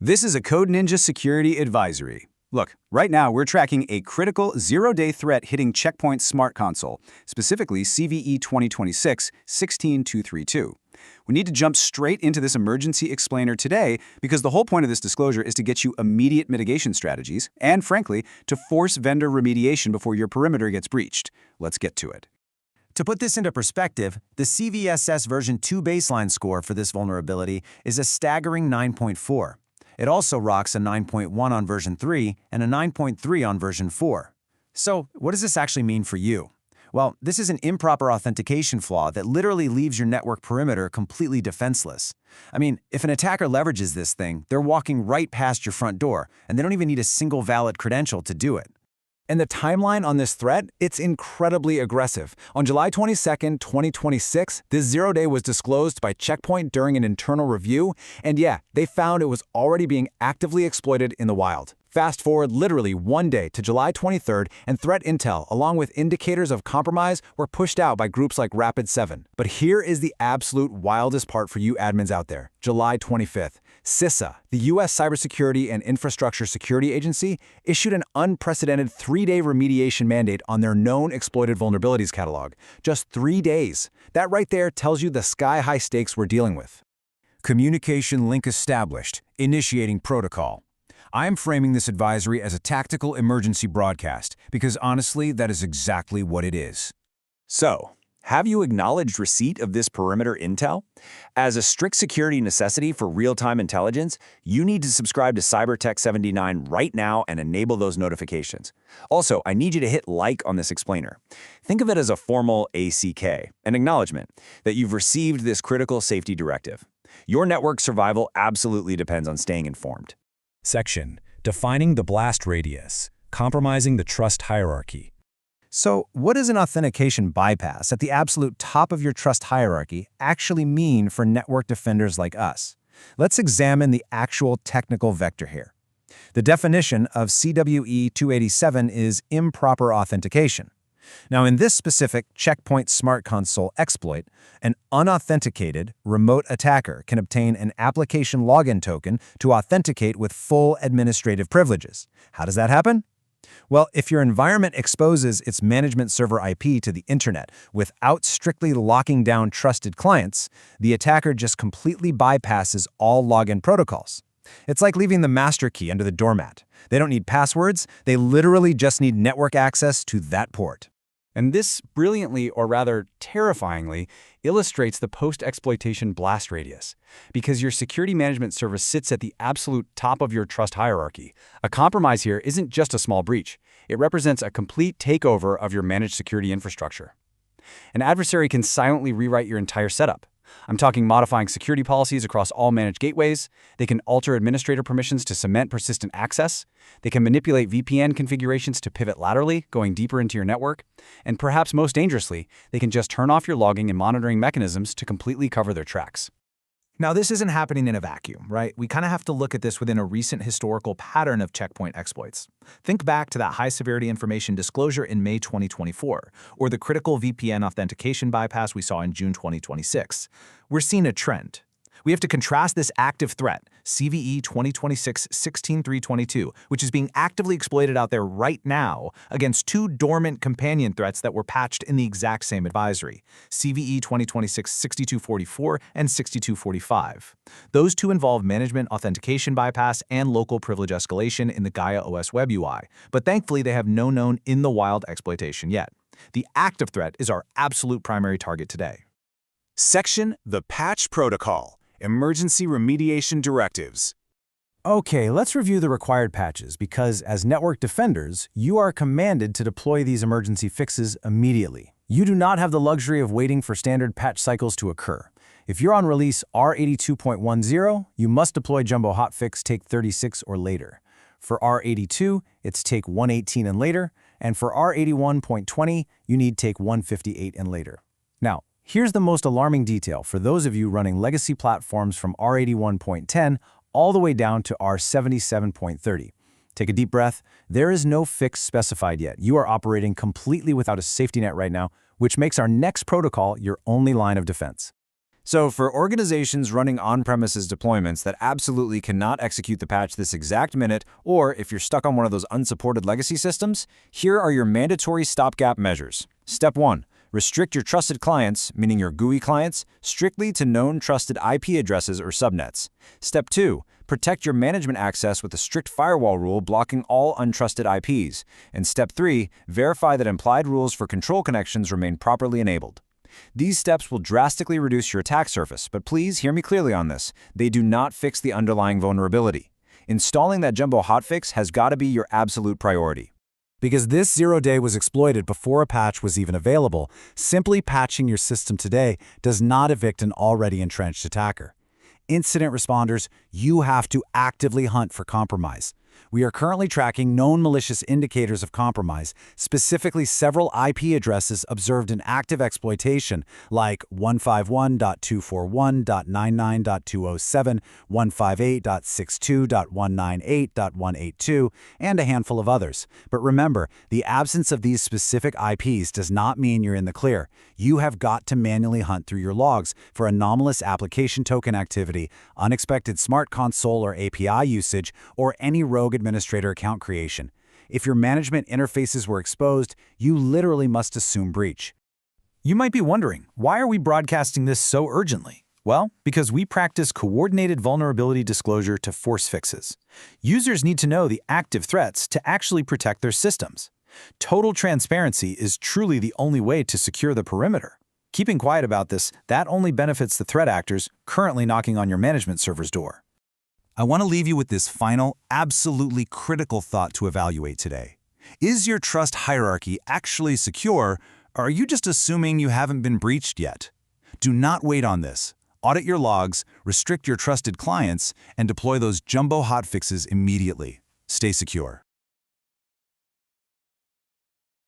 This is a Code Ninja security advisory. Look, right now we're tracking a critical zero-day threat hitting Check Point SmartConsole, specifically CVE 2026-16232. We need to jump straight into this emergency explainer today because the whole point of this disclosure is to get you immediate mitigation strategies and, frankly, to force vendor remediation before your perimeter gets breached. Let's get to it. To put this into perspective, the CVSS version 2 baseline score for this vulnerability is a staggering 9.4. It also rocks a 9.1 on version 3 and a 9.3 on version 4. So, what does this actually mean for you? Well, this is an improper authentication flaw that literally leaves your network perimeter completely defenseless. I mean, if an attacker leverages this thing, they're walking right past your front door, and they don't even need a single valid credential to do it. And the timeline on this threat, it's incredibly aggressive. On July 22, 2026, this zero-day was disclosed by Check Point during an internal review, and yeah, they found it was already being actively exploited in the wild. Fast forward literally one day to July 23rd, and threat intel, along with indicators of compromise, were pushed out by groups like Rapid7. But here is the absolute wildest part for you admins out there. July 25th. CISA, the U.S. Cybersecurity and Infrastructure Security Agency, issued an unprecedented 3-day remediation mandate on their known exploited vulnerabilities catalog. Just 3 days. That right there tells you the sky-high stakes we're dealing with. Communication link established. Initiating protocol. I am framing this advisory as a tactical emergency broadcast because honestly, that is exactly what it is. So, have you acknowledged receipt of this perimeter intel? As a strict security necessity for real-time intelligence, you need to subscribe to CyberTech 79 right now and enable those notifications. Also, I need you to hit like on this explainer. Think of it as a formal ACK, an acknowledgement that you've received this critical safety directive. Your network survival absolutely depends on staying informed. Section: Defining the blast radius, compromising the trust hierarchy. So, what does an authentication bypass at the absolute top of your trust hierarchy actually mean for network defenders like us? Let's examine the actual technical vector here. The definition of CWE 287 is improper authentication. Now, in this specific Check Point SmartConsole exploit, an unauthenticated remote attacker can obtain an application login token to authenticate with full administrative privileges. How does that happen? Well, if your environment exposes its management server IP to the internet without strictly locking down trusted clients, the attacker just completely bypasses all login protocols. It's like leaving the master key under the doormat. They don't need passwords, they literally just need network access to that port. And this brilliantly, or rather terrifyingly, illustrates the post-exploitation blast radius. Because your security management service sits at the absolute top of your trust hierarchy, a compromise here isn't just a small breach. It represents a complete takeover of your managed security infrastructure. An adversary can silently rewrite your entire setup. I'm talking modifying security policies across all managed gateways. They can alter administrator permissions to cement persistent access. They can manipulate VPN configurations to pivot laterally, going deeper into your network. And perhaps most dangerously, they can just turn off your logging and monitoring mechanisms to completely cover their tracks. Now, this isn't happening in a vacuum, right? We kind of have to look at this within a recent historical pattern of Check Point exploits. Think back to that high-severity information disclosure in May 2024, or the critical VPN authentication bypass we saw in June 2026. We're seeing a trend. We have to contrast this active threat, CVE 2026-16322, which is being actively exploited out there right now, against two dormant companion threats that were patched in the exact same advisory, CVE 2026-6244 and 6245. Those two involve management authentication bypass and local privilege escalation in the Gaia OS web UI, but thankfully they have no known in-the-wild exploitation yet. The active threat is our absolute primary target today. Section: The Patch Protocol. Emergency Remediation Directives. Okay, let's review the required patches because as network defenders, you are commanded to deploy these emergency fixes immediately. You do not have the luxury of waiting for standard patch cycles to occur. If you're on release R82.10, you must deploy Jumbo Hotfix Take 36 or later. For R82, it's Take 118 and later, and for R81.20, you need Take 158 and later. Now, here's the most alarming detail for those of you running legacy platforms from R81.10 all the way down to R77.30. Take a deep breath. There is no fix specified yet. You are operating completely without a safety net right now, which makes our next protocol your only line of defense. So for organizations running on-premises deployments that absolutely cannot execute the patch this exact minute, or if you're stuck on one of those unsupported legacy systems, here are your mandatory stopgap measures. Step 1. Restrict your trusted clients, meaning your GUI clients, strictly to known trusted IP addresses or subnets. Step 2. Protect your management access with a strict firewall rule blocking all untrusted IPs. And Step 3. Verify that implied rules for control connections remain properly enabled. These steps will drastically reduce your attack surface, but please hear me clearly on this. They do not fix the underlying vulnerability. Installing that jumbo hotfix has got to be your absolute priority. Because this 0-day was exploited before a patch was even available, simply patching your system today does not evict an already entrenched attacker. Incident responders, you have to actively hunt for compromise. We are currently tracking known malicious indicators of compromise, specifically several IP addresses observed in active exploitation, like 151.241.99.207, 158.62.198.182, and a handful of others. But remember, the absence of these specific IPs does not mean you're in the clear. You have got to manually hunt through your logs for anomalous application token activity, unexpected smart console or API usage, or any rogue administrator account creation. If your management interfaces were exposed, you literally must assume breach. You might be wondering, why are we broadcasting this so urgently? Well, because we practice coordinated vulnerability disclosure to force fixes. Users need to know the active threats to actually protect their systems. Total transparency is truly the only way to secure the perimeter. Keeping quiet about this, that only benefits the threat actors currently knocking on your management server's door. I want to leave you with this final, absolutely critical thought to evaluate today. Is your trust hierarchy actually secure, or are you just assuming you haven't been breached yet? Do not wait on this. Audit your logs, restrict your trusted clients, and deploy those jumbo hotfixes immediately. Stay secure.